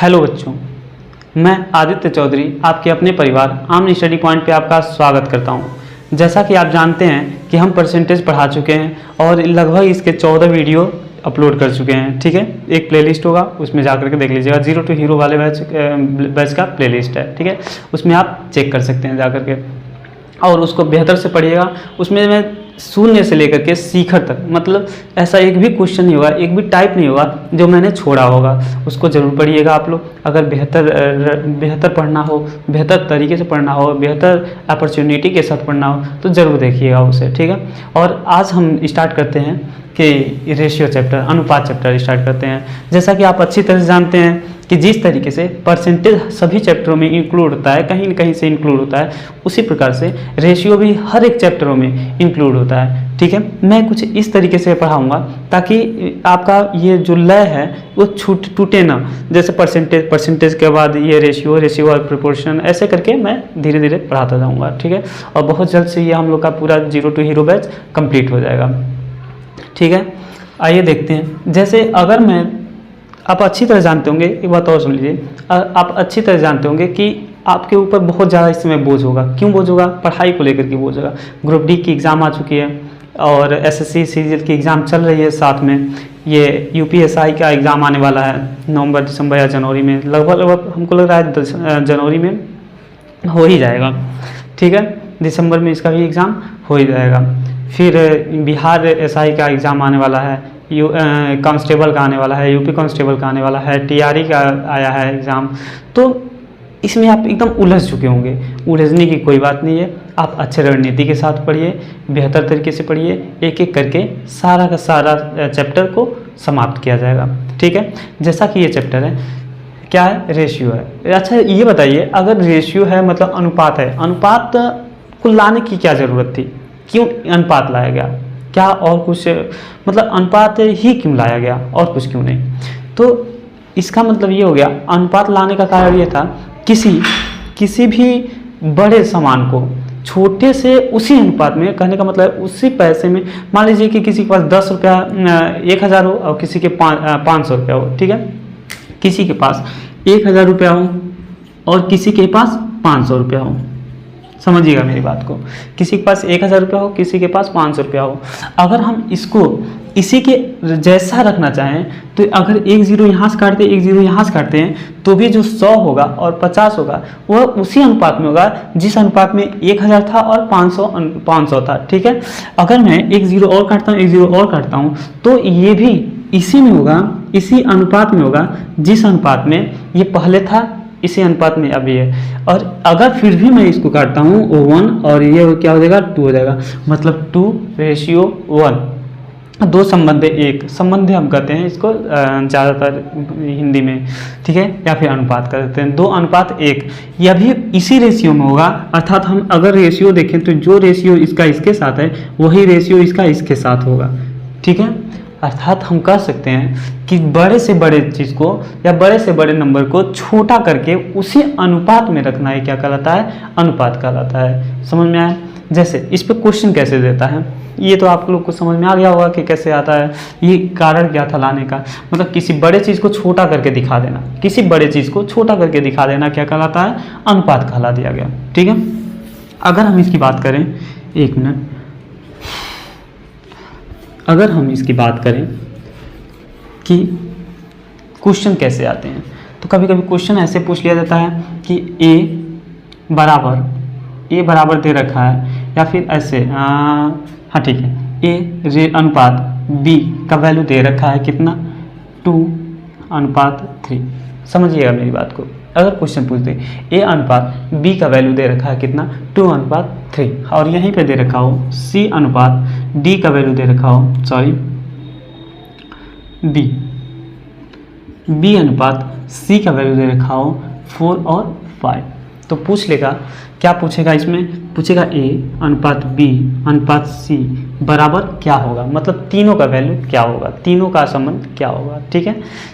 Hello बच्चों, मैं आदित्य चौधरी आपके अपने परिवार आमन स्टडी पॉइंट पे आपका स्वागत करता हूं। जैसा कि आप जानते हैं कि हम परसेंटेज पढ़ा चुके हैं और लगभग इसके 14 वीडियो अपलोड कर चुके हैं। ठीक है, एक प्लेलिस्ट होगा, उसमें जा करके देख लीजिएगा। जीरो टू हीरो वाले बैच का प्लेलिस्ट है। ठीक है, उसमें आप चेक कर सकते हैं जा करके और उसको बेहतर से पढ़िएगा। उसमें मैं शून्य से लेकर के शिखर तक, मतलब ऐसा एक भी क्वेश्चन नहीं होगा, एक भी टाइप नहीं होगा जो मैंने छोड़ा होगा। उसको ज़रूर पढ़िएगा आप लोग। अगर बेहतर पढ़ना हो, बेहतर तरीके से पढ़ना हो, बेहतर अपॉर्चुनिटी के साथ पढ़ना हो तो ज़रूर देखिएगा उसे। ठीक है, और आज हम स्टार्ट करते हैं कि रेशियो चैप्टर, अनुपात चैप्टर स्टार्ट करते हैं। जैसा कि आप अच्छी तरह से जानते हैं कि जिस तरीके से परसेंटेज सभी चैप्टरों में इंक्लूड होता है, कहीं न कहीं से इंक्लूड होता है, उसी प्रकार से रेशियो भी हर एक चैप्टरों में इंक्लूड होता है। ठीक है, मैं कुछ इस तरीके से पढ़ाऊंगा ताकि आपका ये जो लय है वो टूटे ना। जैसे परसेंटेज के बाद ये रेशियो और प्रोपोर्शन, ऐसे करके मैं धीरे धीरे पढ़ाता जाऊँगा। ठीक है, और बहुत जल्द से ये हम लोग का पूरा zero to hero batch complete हो जाएगा। ठीक है, आइए देखते हैं। जैसे अगर मैं, आप अच्छी तरह जानते होंगे, एक बात और सुन लीजिए, आप अच्छी तरह जानते होंगे कि आपके ऊपर बहुत ज़्यादा इस समय बोझ होगा। क्यों बोझ होगा? पढ़ाई को लेकर के बोझ होगा। ग्रुप डी की एग्ज़ाम आ चुकी है और एसएससी सीजीएल की एग्ज़ाम चल रही है, साथ में ये यूपीएसआई का एग्ज़ाम आने वाला है नवंबर, दिसंबर या जनवरी में। लगभग हमको लग रहा है जनवरी में हो ही जाएगा। ठीक है, दिसंबर में इसका भी एग्ज़ाम हो ही जाएगा। फिर बिहार एसआई का एग्ज़ाम आने वाला है, कांस्टेबल का आने वाला है, यूपी कांस्टेबल का आने वाला है, टीआरई का आया है एग्ज़ाम। तो इसमें आप एकदम उलझ चुके होंगे। उलझने की कोई बात नहीं है, आप अच्छे रणनीति के साथ पढ़िए, बेहतर तरीके से पढ़िए। एक एक करके सारा का सारा चैप्टर को समाप्त किया जाएगा। ठीक है, जैसा कि ये चैप्टर है, क्या है? रेशियो है। अच्छा ये बताइए, अगर रेशियो है मतलब अनुपात है, अनुपात को लाने की क्या ज़रूरत थी? क्यों अनुपात लाया गया? क्या और कुछ, मतलब अनुपात ही क्यों लाया गया और कुछ क्यों नहीं? तो इसका मतलब ये हो गया, अनुपात लाने का कारण ये था, किसी भी बड़े सामान को छोटे से उसी अनुपात में, कहने का मतलब उसी पैसे में, मान लीजिए कि किसी के पास 10 रुपया 1000 हो और किसी के 500 रुपया हो। ठीक है, किसी के पास 1000 रुपया हो और किसी के पास 500 रुपया हो। समझिएगा मेरी बात को, किसी के पास 1000 रुपया हो, किसी के पास 500 रुपया हो। अगर हम इसको इसी के जैसा रखना चाहें तो अगर एक जीरो यहाँ से काटते हैं, एक जीरो यहाँ से काटते हैं, तो भी जो 100 होगा और 50 होगा वह उसी अनुपात में होगा जिस अनुपात में 1000 था और 500 था। ठीक है, अगर मैं एक जीरो और काटता हूँ, एक जीरो और काटता हूँ, तो ये भी इसी में होगा, इसी अनुपात में होगा जिस अनुपात में ये पहले था, इसी अनुपात में अभी है। और अगर फिर भी मैं इसको काटता हूँ 1 और ये क्या हो जाएगा? 2 हो जाएगा। मतलब 2:1, दो संबंध एक संबंध हम कहते हैं इसको ज़्यादातर हिंदी में। ठीक है, या फिर अनुपात कर देते हैं, 2:1। यह भी इसी रेशियो में होगा। अर्थात हम अगर रेशियो देखें तो जो रेशियो इसका इसके साथ है वही रेशियो इसका इसके साथ होगा। ठीक है, अर्थात हम कह सकते हैं कि बड़े से बड़े चीज़ को या बड़े से बड़े नंबर को छोटा करके उसी अनुपात में रखना है, क्या कहलाता है? अनुपात कहलाता है। समझ में आया? जैसे इस पे क्वेश्चन कैसे देता है, ये तो आप लोग को समझ में आ गया होगा कि कैसे आता है। ये कारण क्या था लाने का? मतलब किसी बड़े चीज़ को छोटा करके दिखा देना, किसी बड़े चीज़ को छोटा करके दिखा देना क्या कहलाता है? अनुपात कहला दिया गया। ठीक है, अगर हम इसकी बात करें, एक मिनट, अगर हम इसकी बात करें कि क्वेश्चन कैसे आते हैं, तो कभी कभी क्वेश्चन ऐसे पूछ लिया जाता है कि ए बराबर दे रखा है, या फिर ऐसे हाँ ठीक है, ए अनुपात बी का वैल्यू दे रखा है कितना? 2:3। समझिएगा मेरी बात को। अगर क्वेश्चन पूछ दे ए अनुपात बी का वैल्यू दे रखा है कितना? 2:3, और यहीं पे दे रखा हो सी अनुपात डी का वैल्यू दे रखा हो, सॉरी बी अनुपात सी का वैल्यू दे रखा हो 4 और 5, तो पूछ लेगा, क्या पूछेगा? इसमें पूछेगा ए अनुपात बी अनुपात सी बराबर क्या होगा, मतलब तीनों का वैल्यू क्या होगा, तीनों का संबंध क्या होगा। ठीक है,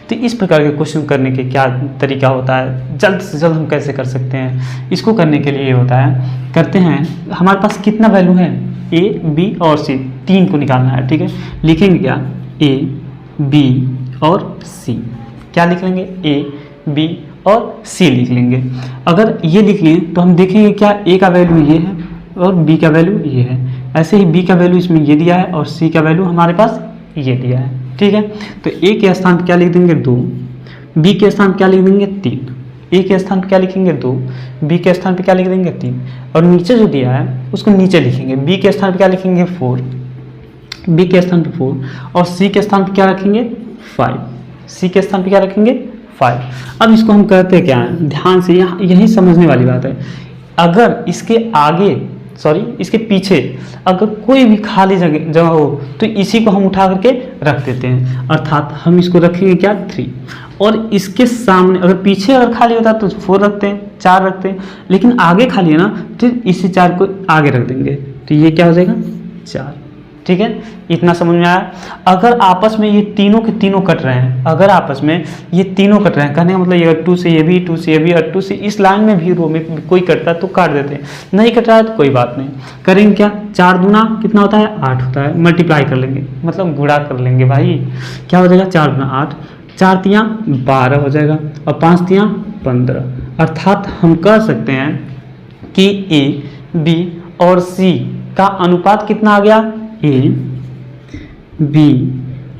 तो इस प्रकार के क्वेश्चन करने के क्या तरीका होता है, जल्द से जल्द हम कैसे कर सकते हैं? इसको करने के लिए ये होता है, करते हैं, हमारे पास कितना वैल्यू है? ए बी और सी, 3 को निकालना है। ठीक है, लिखेंगे क्या? ए बी और सी। क्या लिख लेंगे? ए बी और सी लिख लेंगे। अगर ये लिख लिए तो हम देखेंगे क्या ए का वैल्यू ये है और बी का वैल्यू ये है। ऐसे ही बी का वैल्यू इसमें ये दिया है और सी का वैल्यू हमारे पास ये दिया है। ठीक है, तो ए के स्थान पर क्या लिख देंगे 2, बी के स्थान पर क्या लिख देंगे 3, ए के स्थान पर क्या लिखेंगे 2, बी के स्थान पर क्या लिख देंगे 3 और नीचे जो दिया है उसको नीचे लिखेंगे। बी के स्थान पर क्या लिखेंगे 4, बी के स्थान पर 4 और सी के स्थान पर क्या रखेंगे 5, सी के स्थान पर क्या रखेंगे 5। अब इसको हम कहते क्या है, ध्यान से यहाँ यही समझने वाली बात है। अगर इसके आगे इसके पीछे अगर कोई भी खाली जगह हो तो इसी को हम उठा करके रख देते हैं, अर्थात हम इसको रखेंगे क्या 3 और इसके सामने अगर पीछे अगर खाली होता है तो 4 रखते हैं, 4 रखते हैं, लेकिन आगे खाली है ना तो इसी 4 को आगे रख देंगे तो ये क्या हो जाएगा 4। ठीक है, इतना समझ में आया। अगर आपस में ये तीनों के तीनों कट रहे हैं, अगर आपस में ये तीनों कट रहे हैं, कहने का मतलब ये 2 से ये भी, 2 से ये भी और 2 से इस लाइन में भी रो में कोई कटता है तो काट देते हैं, नहीं कट रहा है तो कोई बात नहीं। करेंगे क्या, 4 दूना कितना होता है 8 होता है, मल्टीप्लाई कर लेंगे मतलब गुणा कर लेंगे भाई। क्या हो जाएगा 4 दूना 8, 4 तियाँ 12 हो जाएगा और 5 तियाँ 15। अर्थात हम कह सकते हैं कि ए बी और सी का अनुपात कितना आ गया, ए बी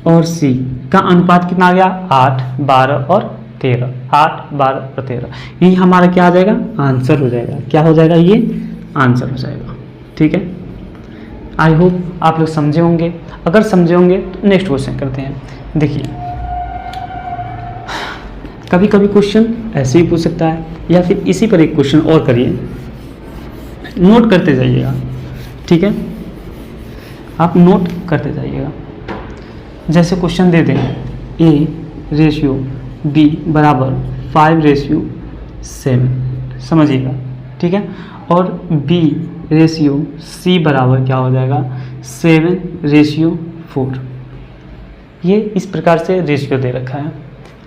और सी का अनुपात कितना आ गया 8, 12 और 13, 8, 12 और 13। ये हमारा क्या आ जाएगा आंसर हो जाएगा। क्या हो जाएगा, ये आंसर हो जाएगा। ठीक है, आई होप आप लोग समझे होंगे। अगर समझे होंगे तो नेक्स्ट क्वेश्चन करते हैं। देखिए कभी कभी क्वेश्चन ऐसे ही पूछ सकता है या फिर इसी पर एक क्वेश्चन और करिए, नोट करते जाइएगा। ठीक है, आप नोट करते जाइएगा। जैसे क्वेश्चन दे दें ए रेशियो बी बराबर 5:7, समझिएगा। ठीक है, और बी रेशियो सी बराबर क्या हो जाएगा 7:4। ये इस प्रकार से रेशियो दे रखा है।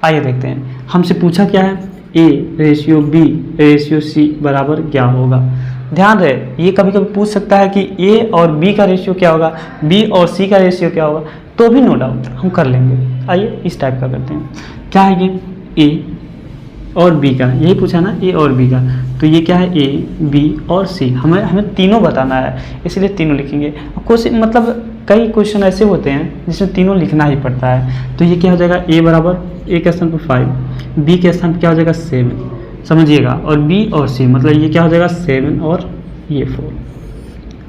आइए देखते हैं, हमसे पूछा क्या है, A ratio B ratio C बराबर क्या होगा। ध्यान रहे ये कभी कभी पूछ सकता है कि ए और बी का रेशियो क्या होगा, बी और सी का रेशियो क्या होगा, तो भी नो डाउट हम कर लेंगे। आइए इस टाइप का करते हैं। क्या है ये ए और बी का, यही पूछा ना ए और बी का, तो ये क्या है ए बी और सी, हमें तीनों बताना है इसलिए तीनों लिखेंगे। क्वेश्चन मतलब कई क्वेश्चन ऐसे होते हैं जिसमें तीनों लिखना ही पड़ता है। तो ये क्या हो जाएगा ए बराबर ए के स्थान पर 5, बी के स्थान पर क्या हो जाएगा 7, समझिएगा, और बी और सी मतलब ये क्या हो जाएगा 7 और ये 4।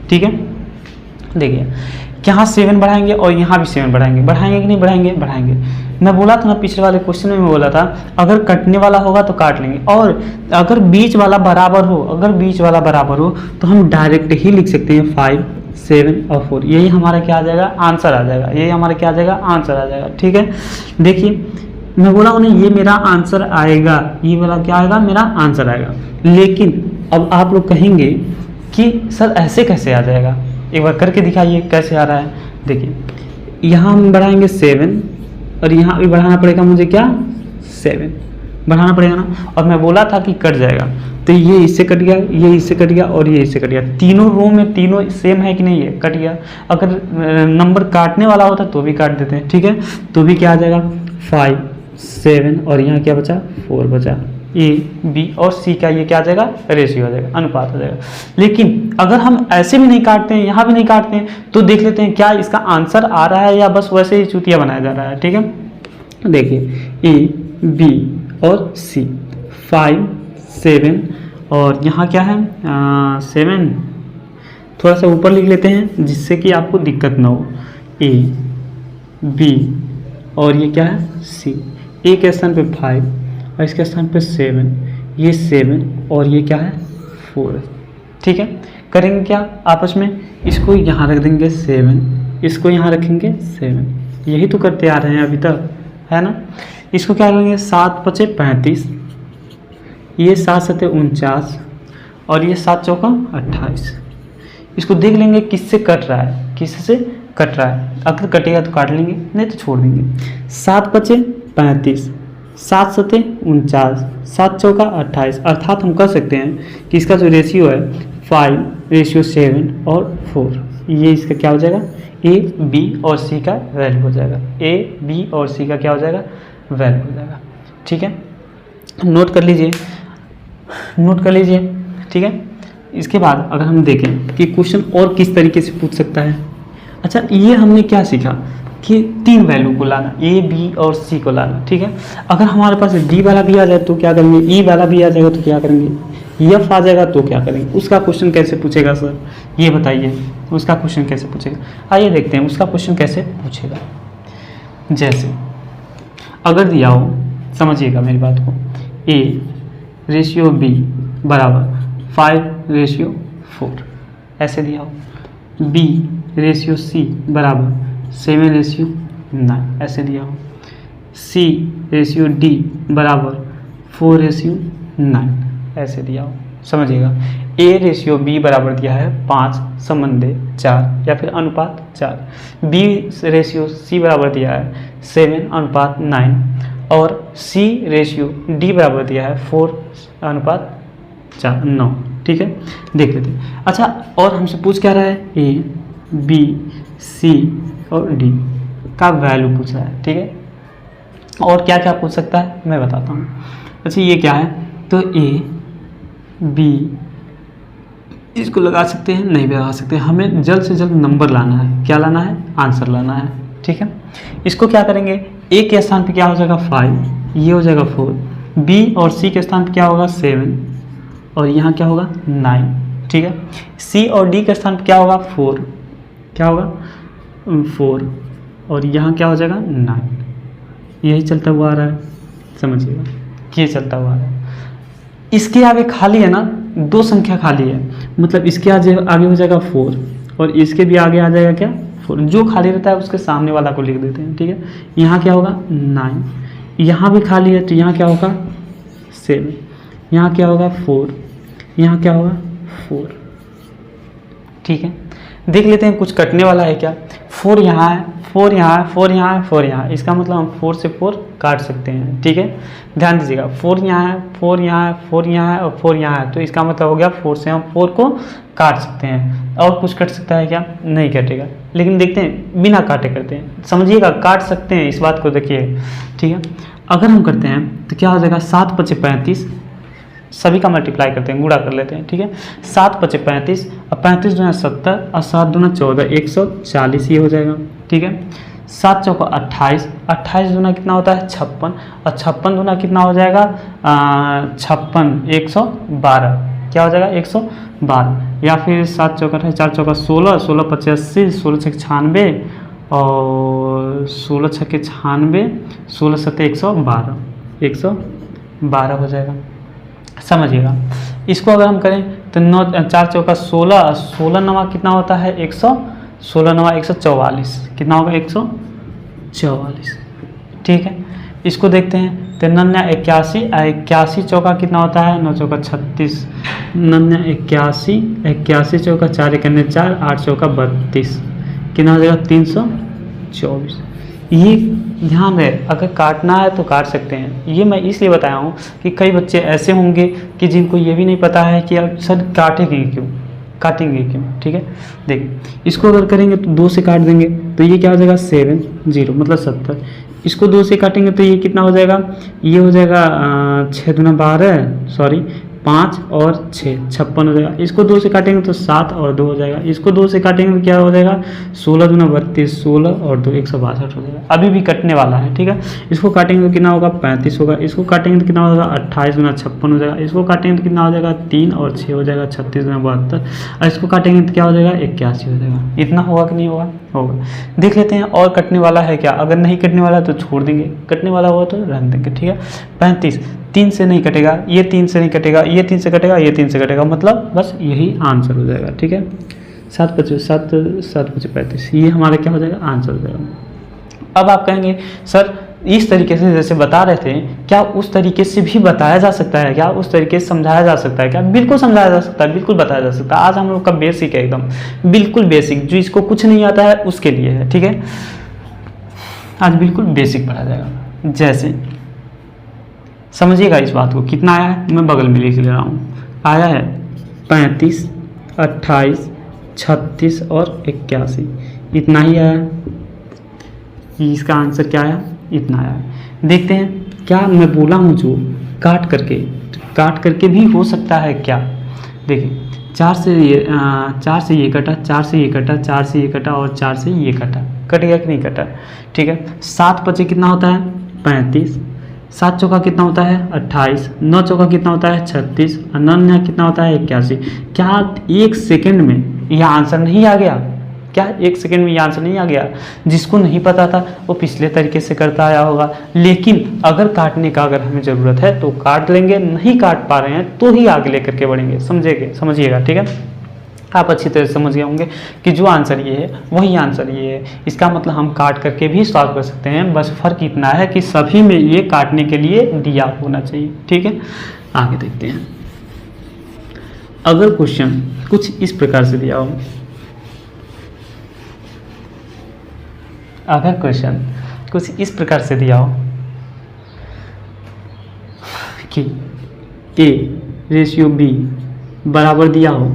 ठीक है, देखिए यहाँ 7 बढ़ाएंगे और यहाँ भी 7 बढ़ाएंगे, बढ़ाएंगे कि नहीं बढ़ाएंगे, बढ़ाएंगे। मैं बोला था ना पिछले वाले क्वेश्चन में, मैं बोला था अगर कटने वाला होगा तो काट लेंगे, और अगर बीच वाला बराबर हो, अगर बीच वाला बराबर हो तो हम डायरेक्ट ही लिख सकते हैं 5, 7 और 4। यही हमारा क्या आ जाएगा आंसर आ जाएगा, यही हमारा क्या आ जाएगा आंसर आ जाएगा। ठीक है, देखिए मैं बोला उन्हें ये मेरा आंसर आएगा, ये वाला क्या आएगा मेरा आंसर आएगा। लेकिन अब आप लोग कहेंगे कि सर ऐसे कैसे आ जाएगा, एक बार करके दिखाइए कैसे आ रहा है। देखिए यहाँ हम बढ़ाएंगे 7 और यहाँ भी बढ़ाना पड़ेगा मुझे क्या 7 बढ़ाना पड़ेगा ना, और मैं बोला था कि कट जाएगा, तो ये इससे कट गया, ये इससे कट गया और ये इससे कट गया। तीनों रो में तीनों सेम है कि नहीं, है कट गया। अगर नंबर काटने वाला होता तो भी काट देते हैं। ठीक है, तो भी क्या आ जाएगा 5, 7 और यहाँ क्या बचा 4 बचा। ए बी और सी का ये क्या आ जाएगा रेशियो आ जाएगा, अनुपात आ जाएगा। लेकिन अगर हम ऐसे भी नहीं काटते हैं, यहाँ भी नहीं काटते हैं, तो देख लेते हैं क्या इसका आंसर आ रहा है या बस वैसे ही चूतिया बनाया जा रहा है। ठीक है, देखिए ए बी और सी 5, 7 और यहाँ क्या है 7, थोड़ा सा ऊपर लिख लेते हैं जिससे कि आपको दिक्कत ना हो। ए बी और ये क्या है सी, ए के स्थान पे 5 और इसके स्थान पे 7, ये 7 और ये क्या है 4। ठीक है, करेंगे क्या आपस में, इसको यहाँ रख देंगे 7, इसको यहाँ रखेंगे 7, यही तो करते आ रहे हैं अभी तक, है ना। इसको क्या करेंगे 7 × 5 = 35, ये 7 × 7 = 49 और ये 7 × 4 = 28। इसको देख लेंगे किससे कट रहा है, किससे कट रहा है। अगर कटेगा तो काट लेंगे, नहीं तो छोड़ देंगे। 7 × 5 = 35, 7 × 7 = 49, 7 × 4 = 28। अर्थात हम कह सकते हैं कि इसका जो रेशियो है 5:7 और 4, ये इसका क्या हो जाएगा ए बी और सी का वैल्यू हो जाएगा। ए बी और सी का क्या हो जाएगा वैल्यू हो जाएगा। ठीक है, नोट कर लीजिए, नोट कर लीजिए, ठीक है। इसके बाद अगर हम देखें कि क्वेश्चन और किस तरीके से पूछ सकता है। अच्छा, ये हमने क्या सीखा कि 3 वैल्यू को लाना, ए बी और सी को लाना, ठीक है। अगर हमारे पास डी वाला भी आ जाए तो क्या करेंगे, ई वाला भी आ जाएगा तो क्या करेंगे, एफ आ जाएगा तो क्या करेंगे। उसका क्वेश्चन कैसे पूछेगा सर, ये बताइए, उसका क्वेश्चन कैसे पूछेगा। आइए देखते हैं उसका क्वेश्चन कैसे पूछेगा। जैसे अगर दिया हो, समझिएगा मेरी बात को, ए रेशियो बी बराबर 5:4 ऐसे दिया हो, बी रेशियो सी बराबर 7:9 ऐसे दिया हो, सी रेशियो डी बराबर 4:9 ऐसे दिया हो, समझिएगा। ए रेशियो बी बराबर दिया है 5 संबंधे 4 या फिर अनुपात 4, बी रेशियो सी बराबर दिया है 7:9 और सी रेशियो डी बराबर दिया है 4:9, ठीक है। देख लेते हैं। अच्छा, और हमसे पूछ क्या रहा है, ए बी सी और डी का वैल्यू पूछ रहा है, ठीक है। और क्या क्या पूछ सकता है मैं बताता हूँ। अच्छा, ये क्या है, तो ए बी इसको लगा सकते हैं, नहीं भी लगा सकते, हमें जल्द से जल्द नंबर लाना है। क्या लाना है, आंसर लाना है, ठीक है। इसको क्या करेंगे, ए के स्थान पे क्या हो जाएगा 5, ये हो जाएगा 4, बी और सी के स्थान पे क्या होगा 7 और यहाँ क्या होगा 9, ठीक है। सी और डी के स्थान पे क्या होगा 4, क्या होगा 4 और यहाँ क्या हो जाएगा 9। यही चलता हुआ आ रहा है, समझिएगा, ये चलता हुआ आ रहा है। इसके आगे खाली है ना, 2 संख्या खाली है, मतलब इसके आगे हो जाएगा 4 और इसके भी आगे आ जाएगा क्या 4। जो खाली रहता है उसके सामने वाला को लिख देते हैं, ठीक है। यहाँ क्या होगा 9, यहाँ भी खाली है तो यहाँ क्या होगा 7, यहाँ क्या होगा 4, यहाँ क्या होगा 4, ठीक है। देख लेते हैं कुछ कटने वाला है क्या। 4 यहाँ है, 4 यहाँ है, 4 यहाँ है, 4 यहाँ है, इसका मतलब हम 4 से 4 काट सकते हैं, ठीक है। ध्यान दीजिएगा, 4 यहाँ है, 4 यहाँ है, 4 यहाँ है और 4 यहाँ है, तो इसका मतलब हो गया 4 से हम 4 को काट सकते हैं। और कुछ कट सकता है क्या, नहीं कटेगा। लेकिन देखते हैं बिना काटे करते हैं, समझिएगा, काट सकते हैं, इस बात को देखिए, ठीक है। अगर हम करते हैं तो क्या हो जाएगा 7 × 5 = 35, सभी का मल्टीप्लाई करते हैं, गुणा कर लेते हैं, ठीक है। 7 × 5 = 35 और 35 दूना 70 और 7 दूना 14, 140 ये हो जाएगा, ठीक है। 7 चौका 28, 28 दूना कितना होता है 56 और 56 दूना कितना हो जाएगा 56, 112, क्या हो जाएगा 112। या फिर 7 चौका 28, 4 चौका 16, 16 × 5 = 80, 16 × 6 = 96 और 16 × 6 = 96, 16 × 7 = 112, 112 हो जाएगा, समझिएगा। इसको अगर हम करें तो 9 4 चौका 16, 16 नवा कितना होता है 16 नवा 144, कितना होगा 144, ठीक है। इसको देखते हैं तो 9 81, 81 चौका कितना होता है 9 चौका 36, 9 81, 81 चौका 4 × 1 = 4, 8 चौका 32, कितना हो जाएगा 324। ये ध्यान रहे, अगर काटना है तो काट सकते हैं। ये मैं इसलिए बताया हूँ कि कई बच्चे ऐसे होंगे कि जिनको ये भी नहीं पता है कि सर काटेंगे क्यों, ठीक है। देखिए, इसको अगर करेंगे तो 2 से काट देंगे तो ये क्या हो जाएगा 70 मतलब 70। इसको 2 से काटेंगे तो ये कितना हो जाएगा, ये हो जाएगा 6 दूना 12, सॉरी 5 और 6 56 हो जाएगा। इसको 2 से काटेंगे तो 7 और 2 हो जाएगा। इसको 2 से काटेंगे तो क्या हो जाएगा 16 दूना 32, 16 और 2 162 हो जाएगा। अभी भी कटने वाला है, ठीक है। इसको काटेंगे तो कितना होगा 35 होगा। इसको काटेंगे तो कितना होगा 28 दूना 56 हो जाएगा। इसको काटेंगे तो कितना हो जाएगा 3 और 6 हो जाएगा 36 दूना 72 और इसको काटेंगे तो क्या हो जाएगा 81 हो जाएगा। इतना होगा कि नहीं होगा। देख लेते हैं और कटने वाला है क्या। अगर नहीं कटने वाला तो छोड़ देंगे, कटने वाला हुआ तो रहने देंगे, ठीक है। 35 3 से नहीं कटेगा, ये 3 से नहीं कटेगा, ये 3 से कटेगा, ये 3 से कटेगा, मतलब बस यही आंसर हो जाएगा, ठीक है। 7 × 5 = 35, ये हमारा क्या हो जाएगा आंसर हो जाएगा। अब आप कहेंगे सर इस तरीके से जैसे बता रहे थे, क्या उस तरीके से भी बताया जा सकता है क्या, उस तरीके से समझाया जा सकता है क्या? बिल्कुल समझाया जा सकता है, बिल्कुल बताया जा सकता है। आज हम लोग का बेसिक है, एकदम बिल्कुल बेसिक, जो इसको कुछ नहीं आता है उसके लिए है, ठीक है। आज बिल्कुल बेसिक पढ़ा जाएगा। जैसे समझिएगा इस बात को, कितना आया है मैं बगल में लिख ले रहा हूँ। आया है 35, 28, 36 और 81, इतना ही आया है। इसका आंसर क्या आया, इतना आया है। देखते हैं क्या मैं बोला हूँ जो काट करके भी हो सकता है क्या? देखिए 4 से ये 4 से ये कटा, 4 से ये कटा, 4 से ये कटा और 4 से ये कटा, कटेगा कि नहीं कटा? ठीक है। 7 पचे कितना होता है? 35। 7 चौका कितना होता है? 28। 9 चौका कितना होता है? 36। और 9 कितना होता है? 81। क्या 1 सेकेंड में यह आंसर नहीं आ गया? क्या 1 सेकेंड में ये आंसर नहीं आ गया? जिसको नहीं पता था वो पिछले तरीके से करता आया होगा, लेकिन अगर काटने का अगर हमें ज़रूरत है तो काट लेंगे, नहीं काट पा रहे हैं तो ही आगे लेकर के बढ़ेंगे। समझिएगा, ठीक है। आप अच्छी तरह से समझ गए होंगे कि जो आंसर ये है वही आंसर ये है। इसका मतलब हम काट करके भी सॉल्व कर सकते हैं, बस फ़र्क इतना है कि सभी में ये काटने के लिए दिया होना चाहिए। ठीक है, आगे देखते हैं। अगर क्वेश्चन कुछ इस प्रकार से दिया हो, अगर क्वेश्चन कुछ इस प्रकार से दिया हो कि A/B बराबर दिया हो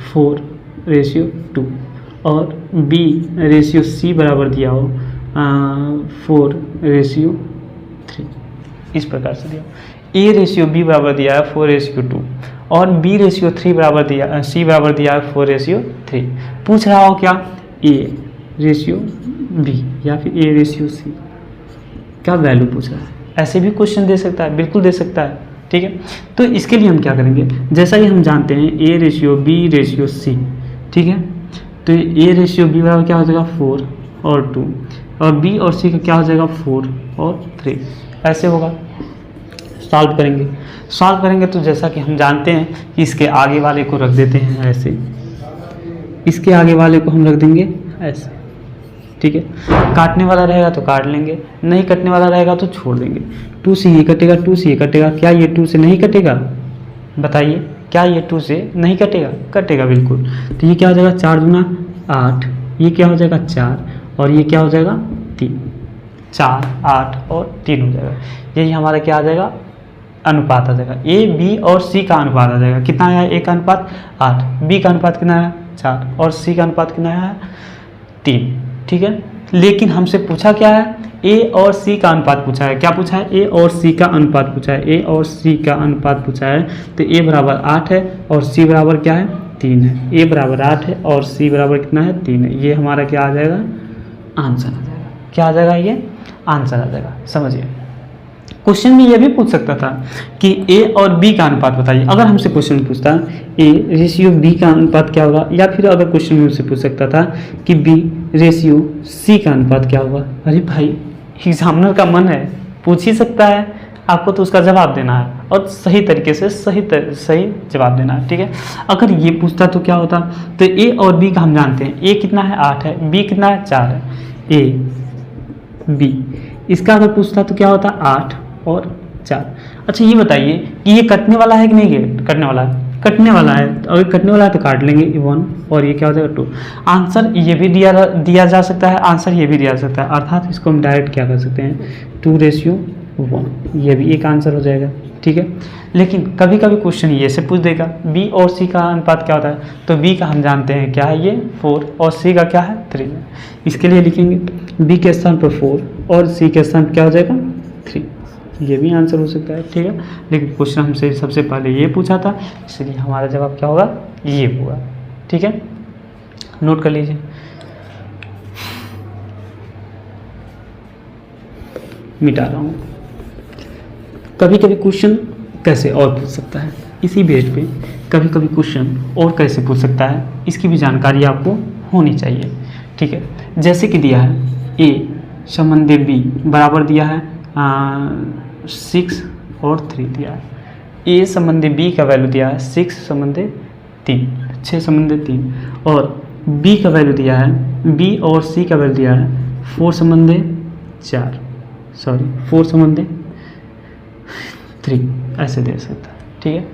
4/2 और B/C बराबर दिया हो 4/3, इस प्रकार से दिया हो। A/B बराबर दिया है 4/2 और B/3 बराबर दिया, C बराबर दिया है 4/3। पूछ रहा हो क्या? A/B या फिर A/C का वैल्यू पूछ रहा है। ऐसे भी क्वेश्चन दे सकता है, बिल्कुल दे सकता है। ठीक है, तो इसके लिए हम क्या करेंगे? जैसा कि हम जानते हैं A/B/C, ठीक है, तो A/B बराबर क्या हो जाएगा? 4 और 2 और B और C का क्या हो जाएगा? 4 और 3। ऐसे होगा। सॉल्व करेंगे तो जैसा कि हम जानते हैं कि इसके आगे वाले को रख देते हैं ऐसे, इसके आगे वाले को हम रख देंगे ऐसे। ठीक है, काटने वाला रहेगा तो काट लेंगे, नहीं कटने वाला रहेगा तो छोड़ देंगे। 2 से ये कटेगा, 2 से ये कटेगा, क्या ये 2 से नहीं कटेगा? बताइए, क्या ये 2 से नहीं कटेगा? कटेगा बिल्कुल। तो ये क्या हो जाएगा? 4 दूना 8, ये क्या हो जाएगा? 4 और ये क्या हो जाएगा? 3। 4, 8 और 3 हो जाएगा। यही हमारा क्या आ जाएगा? अनुपात आ जाएगा। A, B और C का अनुपात आ जाएगा। कितना आया? A का अनुपात 8, B का अनुपात कितना है? 4 और C का अनुपात कितना है? 3। ठीक है, लेकिन हमसे पूछा क्या है? A और C का अनुपात पूछा है। क्या पूछा है? A और C का अनुपात पूछा है। A और C का अनुपात पूछा है, तो A बराबर 8 है और C बराबर क्या है? 3 है। A बराबर 8 है और C बराबर कितना है? 3 है। ये हमारा क्या आ जाएगा? आंसर आ जाएगा। क्या आ जाएगा? ये आंसर आ जाएगा। समझिए, क्वेश्चन में ये भी पूछ सकता था कि A और B का अनुपात बताइए। अगर हमसे क्वेश्चन पूछता A/B का अनुपात क्या होगा, या फिर अगर क्वेश्चन में हमसे पूछ सकता था कि B/C का अनुपात क्या होगा। अरे भाई, एग्जामिनर का मन है, पूछ ही सकता है, आपको तो उसका जवाब देना है और सही तरीके से सही जवाब देना है। ठीक है, अगर ये पूछता तो क्या होता? तो A और B का हम जानते हैं, A कितना है? 8 है, B कितना है? 4 है। A/B, इसका अगर पूछता तो क्या होता? 8 और 4। अच्छा ये बताइए कि ये कटने वाला है कि नहीं? ये कटने वाला है, कटने वाला है। अगर कटने वाला है तो काट लेंगे 1 और ये क्या हो जाएगा? 2। आंसर ये भी दिया जा सकता है, आंसर ये भी दिया जा सकता है, अर्थात इसको हम डायरेक्ट क्या कर सकते हैं? 2/1, ये भी एक आंसर हो जाएगा। ठीक है, लेकिन कभी कभी क्वेश्चन ये से पूछ देगा B और C का अनुपात क्या होता है, तो B का हम जानते हैं क्या है? ये 4 और C का क्या है? 3 है। इसके लिए लिखेंगे B के स्थान पर 4 और C के स्थान पर क्या हो जाएगा? 3। ये भी आंसर हो सकता है। ठीक है, लेकिन क्वेश्चन हमसे सबसे पहले ये पूछा था, इसलिए हमारा जवाब क्या होगा? ये होगा। ठीक है, नोट कर लीजिए। मिटा रहा हूँ। कभी कभी क्वेश्चन कैसे और पूछ सकता है, इसी बेस पे कभी कभी क्वेश्चन और कैसे पूछ सकता है, इसकी भी जानकारी आपको होनी चाहिए। ठीक है, जैसे कि दिया है A संबंधी B बराबर दिया है 6 और 3 दिया है। A संबंधी B का वैल्यू दिया है 6 संबंधी 3, 6 संबंधी 3 और B का वैल्यू दिया है, B और C का वैल्यू दिया है 4 संबंधी 3, ऐसे दे सकता है। ठीक है,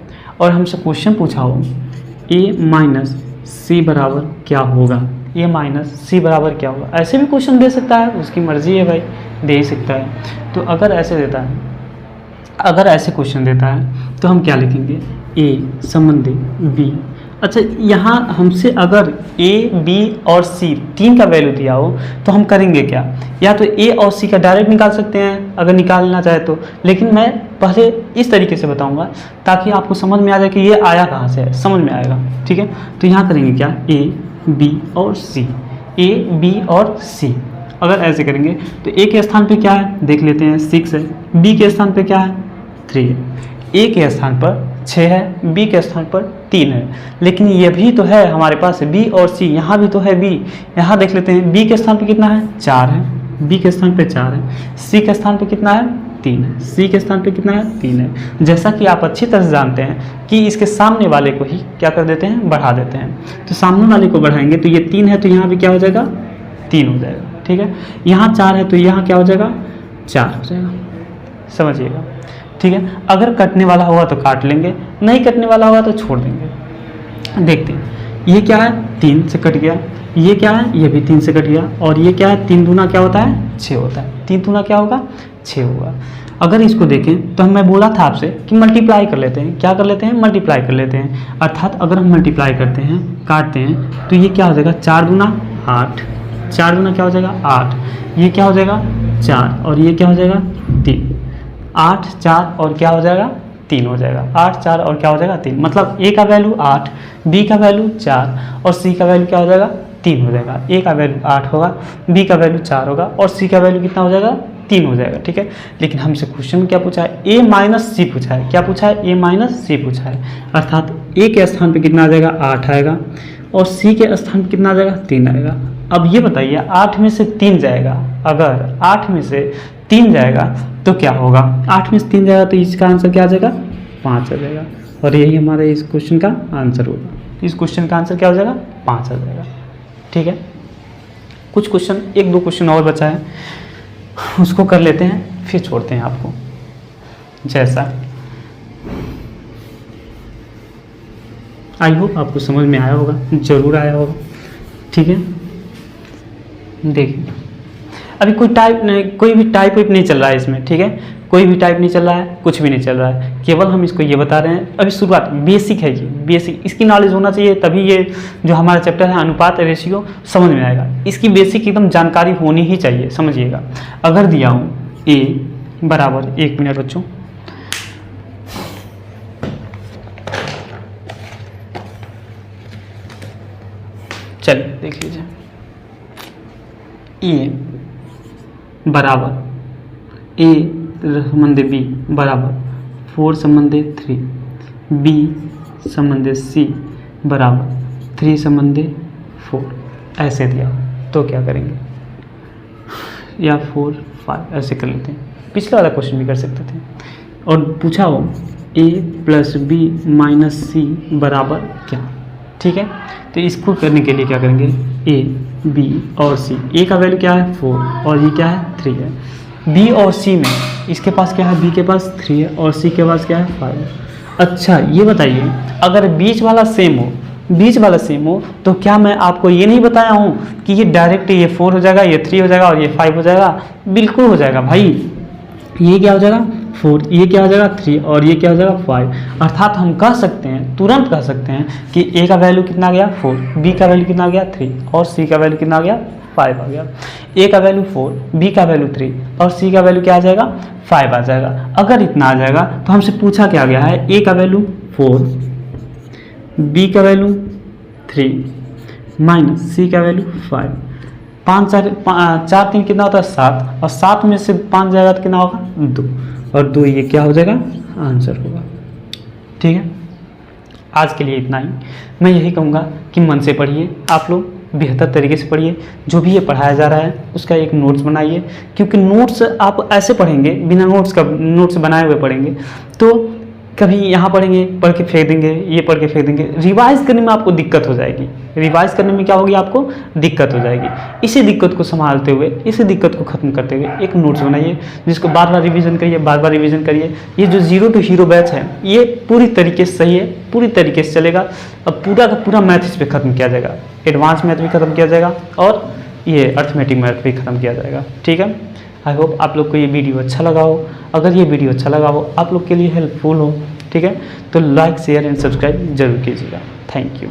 और हमसे क्वेश्चन पूछा हो A-C बराबर क्या होगा, A-C बराबर क्या होगा, ऐसे भी क्वेश्चन दे सकता है, उसकी मर्जी है भाई, दे ही सकता है। तो अगर ऐसे देता है, अगर ऐसे क्वेश्चन देता है तो हम क्या लिखेंगे? A संबंधी B अच्छा, यहाँ हमसे अगर ए, बी और सी तीन का वैल्यू दिया हो तो हम करेंगे क्या? या तो ए और सी का डायरेक्ट निकाल सकते हैं अगर निकालना चाहे तो, लेकिन मैं पहले इस तरीके से बताऊंगा ताकि आपको समझ में आ जाए कि ये आया कहाँ से है, समझ में आएगा। ठीक है, तो यहाँ करेंगे क्या, ए, बी और सी, ए, बी और सी। अगर ऐसे करेंगे तो ए के स्थान पे क्या है देख लेते हैं, 6 है। बी के स्थान पे क्या है, 3 है। ए के स्थान पर 6 है, बी के स्थान पर 3 है। लेकिन ये भी तो है हमारे पास बी और सी, यहाँ भी तो है बी। यहाँ देख लेते हैं, बी के स्थान पे कितना है, 4 है, बी के स्थान पे 4 है। सी के स्थान पे कितना है, 3 है। सी के स्थान पे कितना है, 3 है। जैसा कि आप अच्छी तरह से जानते हैं कि इसके सामने वाले को ही क्या कर देते हैं, बढ़ा देते हैं। तो सामने वाले को बढ़ाएंगे तो ये 3 है, तो यहाँ भी क्या हो जाएगा, 3 हो जाएगा। ठीक है, यहाँ 4 है तो यहाँ क्या हो जाएगा, 4 हो जाएगा। समझिएगा। ठीक है, अगर कटने वाला होगा तो काट लेंगे, नहीं कटने वाला होगा तो छोड़ देंगे। देखते हैं, ये क्या है, 3 से कट गया, ये क्या है, ये भी 3 से कट गया, और ये क्या है, 3 दूना क्या होता है, 6 होता है। 3 दूना क्या होगा, 6 होगा। अगर इसको देखें तो मैं बोला था आपसे कि मल्टीप्लाई कर लेते हैं। क्या कर लेते हैं, मल्टीप्लाई कर लेते हैं। अर्थात अगर हम मल्टीप्लाई करते हैं, काटते हैं, तो ये क्या हो जाएगा, 4 दूना 8, 4 दूना क्या हो जाएगा, 8, ये क्या हो जाएगा, 4, और ये क्या हो जाएगा, 3। 8, 4 और क्या हो जाएगा, 3 हो जाएगा। 8, 4 और क्या हो जाएगा, 3। मतलब ए का वैल्यू 8, बी का वैल्यू 4 और सी का वैल्यू क्या हो जाएगा, 3 हो जाएगा। ए का वैल्यू 8 होगा, बी का वैल्यू 4 होगा और सी का वैल्यू कितना हो जाएगा, 3 हो जाएगा। ठीक है, लेकिन हमसे क्वेश्चन में क्या पूछा है, ए माइनस सी पूछा है। क्या पूछा है, ए माइनस सी पूछा है। अर्थात ए के स्थान पे कितना आ जाएगा, 8 आएगा, और सी के स्थान पे कितना आ जाएगा, 3 आएगा। अब ये बताइए, 8 में से 3 जाएगा, अगर 8 में से 3 जाएगा तो क्या होगा, 8 में से 3 जाएगा तो इसका आंसर क्या आ जाएगा, 5 आ जाएगा। और यही हमारे इस क्वेश्चन का आंसर होगा। इस क्वेश्चन का आंसर क्या हो जाएगा, 5 आ जाएगा। ठीक है, कुछ क्वेश्चन, 1-2 क्वेश्चन और बचा है, उसको कर लेते हैं, फिर छोड़ते हैं आपको। जैसा आई होप आपको समझ में आया होगा, जरूर आया होगा। ठीक है, देखिए अभी कोई भी टाइप नहीं चल रहा है इसमें। ठीक है, कोई भी टाइप नहीं चल रहा है, कुछ भी नहीं चल रहा है, केवल हम इसको ये बता रहे हैं। अभी शुरुआत बेसिक है, ये बेसिक, इसकी नॉलेज होना चाहिए, तभी ये जो हमारा चैप्टर है अनुपात रेशियो समझ में आएगा। इसकी बेसिक एकदम जानकारी होनी ही चाहिए, समझिएगा। अगर दिया हूँ ए बराबर, 1 मिनट बच्चों, चलिए देख लीजिए, ए बराबर ए संबंध बी बराबर 4 संबंध 3, बी संबंध सी बराबर 3 संबंध 4, ऐसे दिया तो क्या करेंगे, या 4, 5 ऐसे कर लेते हैं। पिछले वाला क्वेश्चन भी कर सकते थे। और पूछा हो ए प्लस बी माइनस सी बराबर क्या। ठीक है, तो इसको करने के लिए क्या करेंगे, ए, बी और सी। ए का वैल्यू क्या है, 4, और ये क्या है, 3 है। बी और सी में इसके पास क्या है, बी के पास 3 है और सी के पास क्या है, 5 है। अच्छा ये बताइए, अगर बीच वाला सेम हो तो क्या मैं आपको ये नहीं बताया हूँ कि ये डायरेक्ट ये 4 हो जाएगा, ये 3 हो जाएगा और ये 5 हो जाएगा। बिल्कुल हो जाएगा भाई, ये क्या हो जाएगा 4, ये क्या हो जाएगा 3 और ये क्या हो जाएगा 5। अर्थात हम कह सकते हैं, तुरंत कह सकते हैं कि ए का वैल्यू कितना आ गया 4, बी का वैल्यू कितना आ गया 3 और सी का वैल्यू कितना आ गया 5 आ गया। ए का वैल्यू 4, बी का वैल्यू 3 और सी का वैल्यू क्या आ जाएगा 5 आ जाएगा। अगर इतना आ जाएगा तो हमसे पूछा क्या गया है, ए का वैल्यू 4, बी का वैल्यू 3 माइनस सी का वैल्यू 5। 5 4 3 कितना होता है 7, और 7 में से 5 जाएगा तो कितना होगा 2, और 2 ये क्या हो जाएगा आंसर होगा। ठीक है, आज के लिए इतना ही। मैं यही कहूँगा कि मन से पढ़िए, आप लोग बेहतर तरीके से पढ़िए। जो भी ये पढ़ाया जा रहा है उसका एक नोट्स बनाइए, क्योंकि नोट्स आप ऐसे पढ़ेंगे, बिना नोट्स बनाए हुए पढ़ेंगे तो कभी यहाँ पढ़ेंगे, पढ़ के फेंक देंगे, ये पढ़ के फेंक देंगे, रिवाइज करने में आपको दिक्कत हो जाएगी। रिवाइज करने में क्या होगी, आपको दिक्कत हो जाएगी। इसी दिक्कत को संभालते हुए, इसी दिक्कत को ख़त्म करते हुए एक नोट्स बनाइए, जिसको बार बार रिवीजन करिए, बार बार रिवीजन करिए। ये जो 0 to हीरो बैच है ये पूरी तरीके से सही है, पूरी तरीके से चलेगा। अब पूरा का पूरा मैथ इस पर ख़त्म किया जाएगा, एडवांस मैथ भी ख़त्म किया जाएगा और ये अर्थमेटिक मैथ भी ख़त्म किया जाएगा। ठीक है, आई होप आप लोग को ये वीडियो अच्छा लगा हो। अगर ये वीडियो अच्छा लगा हो, आप लोग के लिए हेल्पफुल हो, ठीक है। तो लाइक शेयर एंड सब्सक्राइब जरूर कीजिएगा। Thank you.